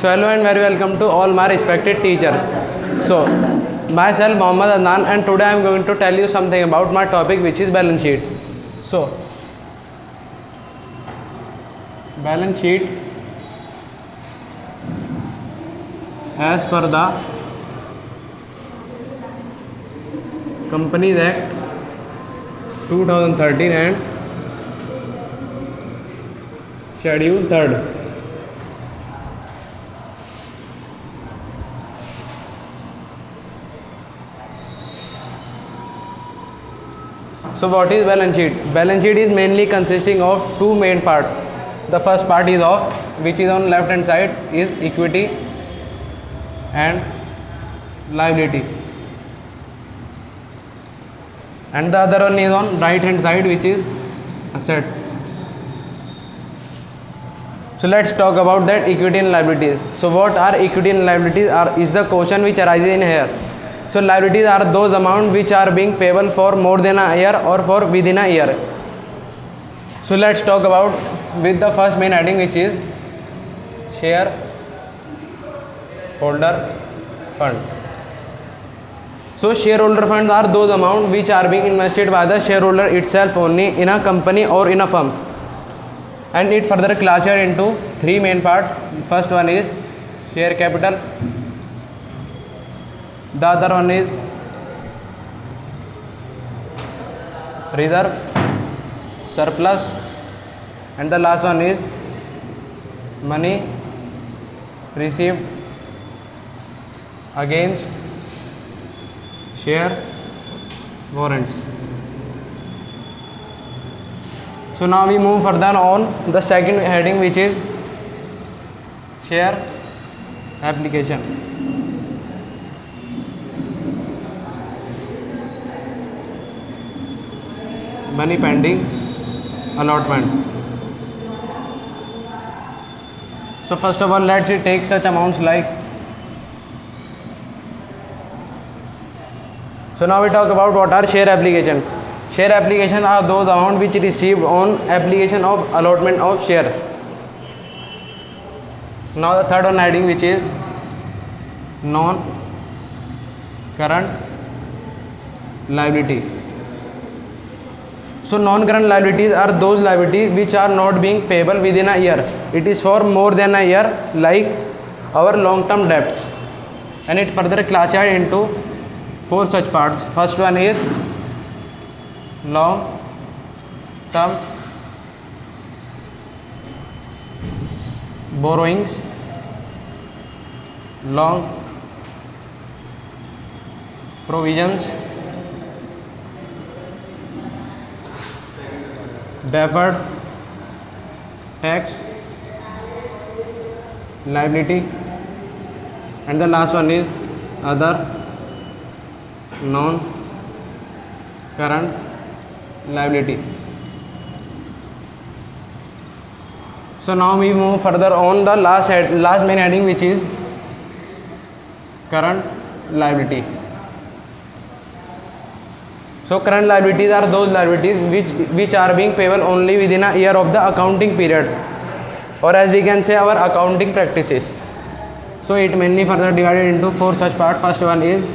So hello and very welcome to all my respected teachers. So myself Mohammad Adnan, and today I am going to tell you something about my topic, which is balance sheet. So balance sheet as per the Companies Act 2013 and Schedule 3rd. So what is balance sheet? Balance sheet is mainly consisting of two main parts. The first part is of, which is on left hand side, is equity and liability, and the other one is on right hand side, which is assets. So let's talk about that equity and liabilities. So what are equity and liabilities is the question which arises in here. So liabilities are those amounts which are being payable for more than a year or for within a year. So let's talk about with the first main heading, which is shareholder fund. So shareholder funds are those amounts which are being invested by the shareholder itself only in a company or in a firm, and it further classified into three main parts. First one is share capital, the other one is reserve, surplus, and the last one is money received against share warrants. So now we move further on the second heading, which is share application. Money pending allotment. So first of all, let's take such amounts like. So now we talk about what are share application. Share application are those amounts which received on application of allotment of shares. Now the third one heading, which is non-current liability. So non-current liabilities are those liabilities which are not being payable within a year. It is for more than a year, like our long-term debts, and it further classified into four such parts. First one is long-term borrowings, long provisions, deferred tax liability, and the last one is other non-current liability. So now we move further on the last main heading, which is current liability. So current liabilities are those liabilities which are being payable only within a year of the accounting period, or as we can say, our accounting practices. So it mainly further divided into four such parts. First one is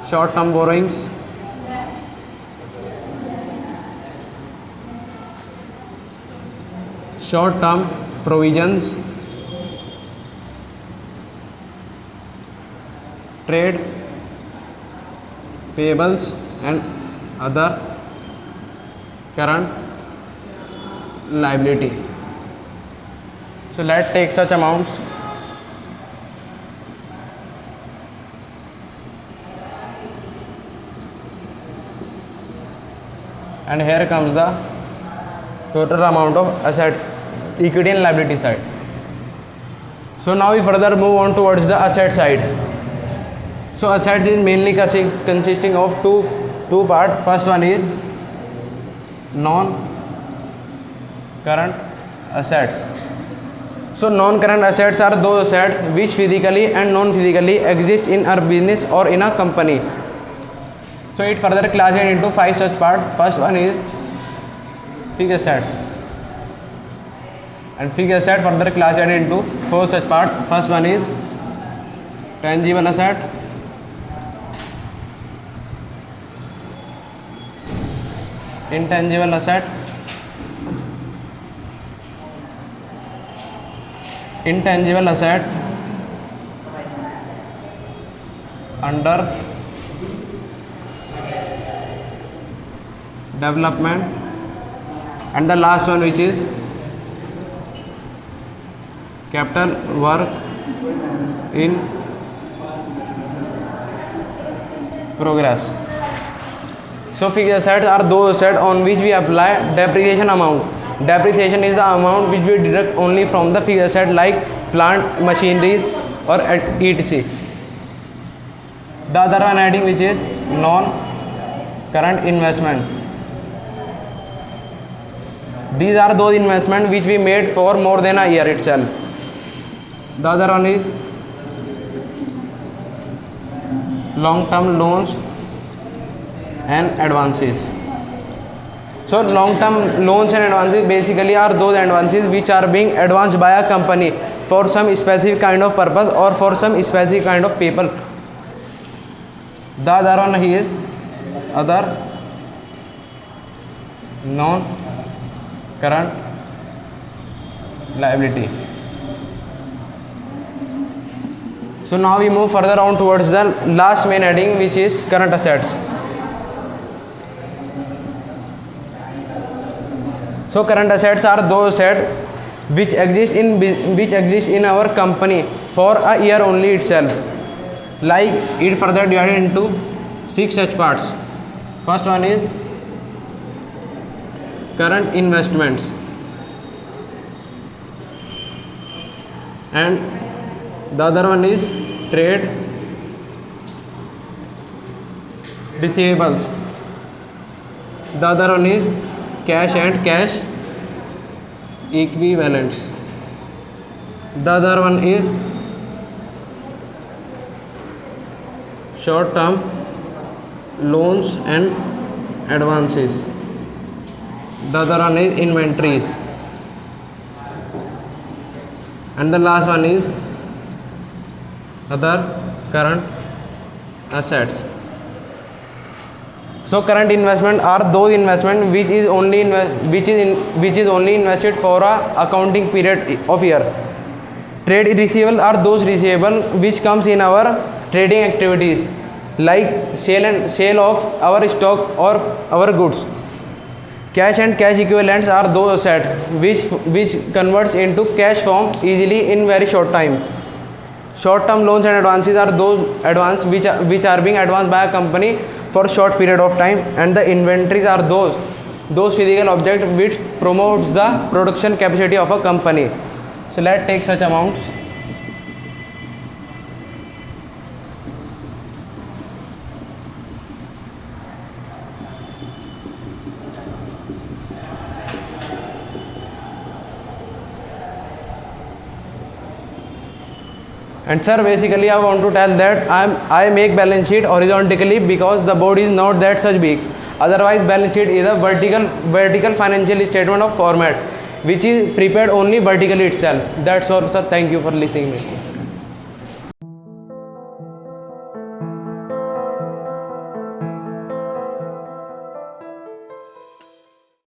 short-term borrowings, short-term provisions, trade payables, and other current liability. So let's take such amounts. And here comes the total amount of assets, equity and liability side. So now we further move on towards the asset side. So assets is mainly consisting of two parts. First one is non-current assets. So non-current assets are those assets which physically and non-physically exist in a business or in a company. So it further classified into 5 such parts. First one is fixed assets, And fixed asset further classified into four such part. First one is tangible asset, intangible asset, intangible asset under development, and the last one which is capital work in progress. So fixed assets are those assets on which we apply depreciation amount. Depreciation is the amount which we deduct only from the fixed asset like plant, machinery or etc. The other one heading which is non-current investment. These are those investments which we made for more than a year itself. The other one is long-term loans and advances. So long-term loans and advances basically are those advances which are being advanced by a company for some specific kind of purpose or for some specific kind of people. The other one is other non-current liability. So now we move further on towards the last main heading which is current assets. So current assets are those assets which exist in our company for a year only itself. Like it further divided into 6 such parts. First one is current investments, and the other one is trade receivables. The other one is cash and cash equivalents. The other one is short term loans and advances. The other one is inventories, and the last one is other current assets. So current investment are those investment which is only invested for a accounting period of year. Trade receivable are those receivable which comes in our trading activities like sale of our stock or our goods. Cash and cash equivalents are those assets which converts into cash form easily in very short time. Short term loans and advances are those advances which are being advanced by a company for a short period of time, and the inventories are those physical objects which promotes the production capacity of a company. So let's take such amounts. And sir, basically I want to tell that I make balance sheet horizontally because the board is not that such big. Otherwise balance sheet is a vertical financial statement of format which is prepared only vertically itself. That's all sir. Thank you for listening me.